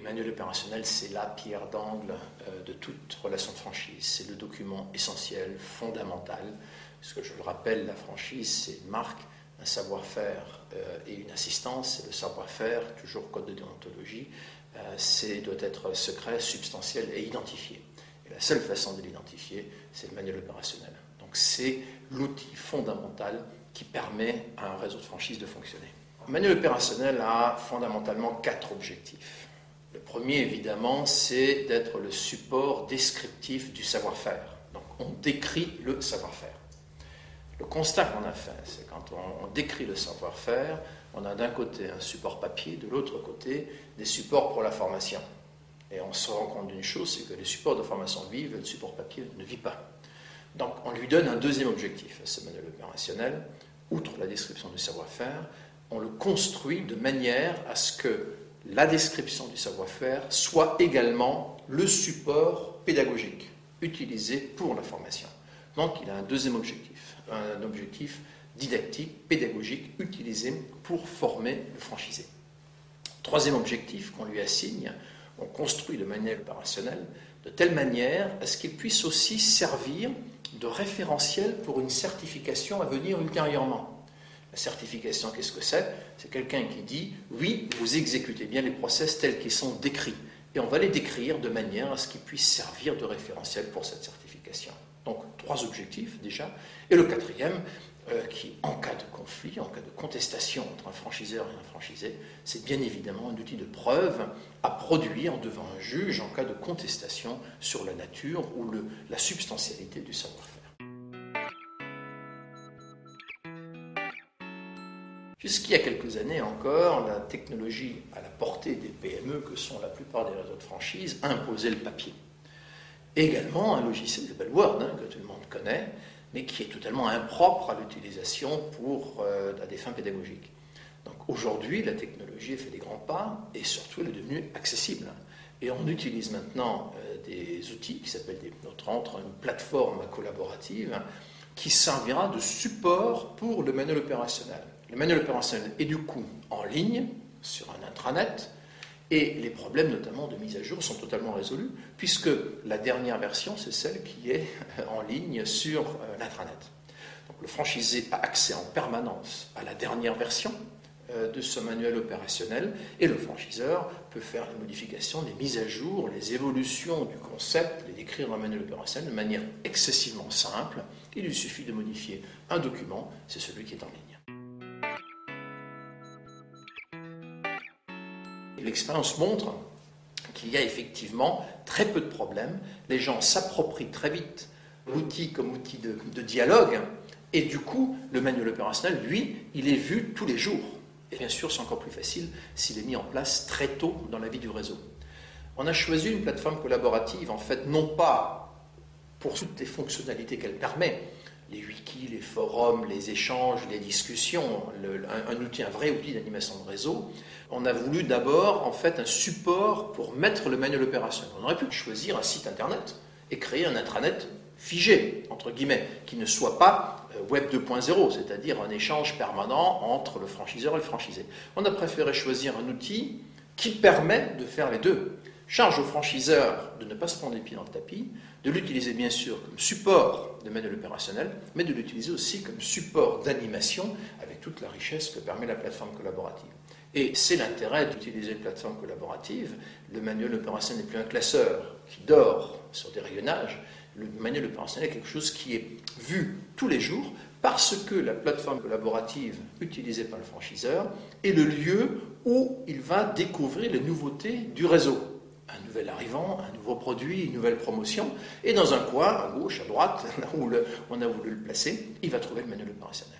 Le manuel opérationnel, c'est la pierre d'angle de toute relation de franchise. C'est le document essentiel, fondamental. Parce que je le rappelle, la franchise, c'est une marque, un savoir-faire et une assistance. C'est le savoir-faire, toujours code de déontologie, doit être secret, substantiel et identifié. Et la seule façon de l'identifier, c'est le manuel opérationnel. Donc c'est l'outil fondamental qui permet à un réseau de franchise de fonctionner. Le manuel opérationnel a fondamentalement 4 objectifs. Le premier, évidemment, c'est d'être le support descriptif du savoir-faire. Donc, on décrit le savoir-faire. Le constat qu'on a fait, c'est quand on décrit le savoir-faire, on a d'un côté un support papier, de l'autre côté des supports pour la formation. Et on se rend compte d'une chose, c'est que les supports de formation vivent, le support papier ne vit pas. Donc, on lui donne un deuxième objectif à ce manuel opérationnel. Outre la description du savoir-faire, on le construit de manière à ce que la description du savoir-faire soit également le support pédagogique utilisé pour la formation. Donc il a un deuxième objectif, un objectif didactique, pédagogique, utilisé pour former le franchisé. Troisième objectif qu'on lui assigne, on construit le manuel opérationnel de telle manière à ce qu'il puisse aussi servir de référentiel pour une certification à venir ultérieurement. La certification, qu'est-ce que c'est? C'est quelqu'un qui dit « oui, vous exécutez bien les process tels qu'ils sont décrits ». Et on va les décrire de manière à ce qu'ils puissent servir de référentiel pour cette certification. Donc, 3 objectifs déjà. Et le quatrième, qui, en cas de conflit, en cas de contestation entre un franchiseur et un franchisé, c'est bien évidemment un outil de preuve à produire devant un juge en cas de contestation sur la nature ou la substantialité du savoir-faire. Jusqu'il y a quelques années encore, la technologie à la portée des PME, que sont la plupart des réseaux de franchise, imposait le papier. Et également un logiciel qui s'appelle Word, que tout le monde connaît, mais qui est totalement impropre à l'utilisation à des fins pédagogiques. Donc aujourd'hui, la technologie a fait des grands pas et surtout elle est devenue accessible. Et on utilise maintenant des outils qui s'appellent une plateforme collaborative qui servira de support pour le manuel opérationnel. Le manuel opérationnel est du coup en ligne, sur un intranet, et les problèmes notamment de mise à jour sont totalement résolus, puisque la dernière version, c'est celle qui est en ligne sur l'intranet. Donc le franchisé a accès en permanence à la dernière version de ce manuel opérationnel, et le franchiseur peut faire les modifications, les mises à jour, les évolutions du concept, les décrire dans le manuel opérationnel de manière excessivement simple. Il lui suffit de modifier un document, c'est celui qui est en ligne. L'expérience montre qu'il y a effectivement très peu de problèmes. Les gens s'approprient très vite l'outil comme outil de dialogue, et du coup, le manuel opérationnel, lui, il est vu tous les jours. Et bien sûr, c'est encore plus facile s'il est mis en place très tôt dans la vie du réseau. On a choisi une plateforme collaborative, en fait, non pas pour toutes les fonctionnalités qu'elle permet, les wikis, les forums, les échanges, les discussions, un vrai outil d'animation de réseau. On a voulu d'abord, en fait, un support pour mettre le manuel opérationnel. On aurait pu choisir un site internet et créer un intranet figé, entre guillemets, qui ne soit pas Web 2.0, c'est-à-dire un échange permanent entre le franchiseur et le franchisé. On a préféré choisir un outil qui permet de faire les deux. Charge au franchiseur de ne pas se prendre les pieds dans le tapis, de l'utiliser bien sûr comme support de manuel opérationnel, mais de l'utiliser aussi comme support d'animation avec toute la richesse que permet la plateforme collaborative. Et c'est l'intérêt d'utiliser une plateforme collaborative. Le manuel opérationnel n'est plus un classeur qui dort sur des rayonnages. Le manuel opérationnel est quelque chose qui est vu tous les jours parce que la plateforme collaborative utilisée par le franchiseur est le lieu où il va découvrir les nouveautés du réseau. Un nouvel arrivant, un nouveau produit, une nouvelle promotion, et dans un coin, à gauche, à droite, là où on a voulu le placer, il va trouver le manuel opérationnel.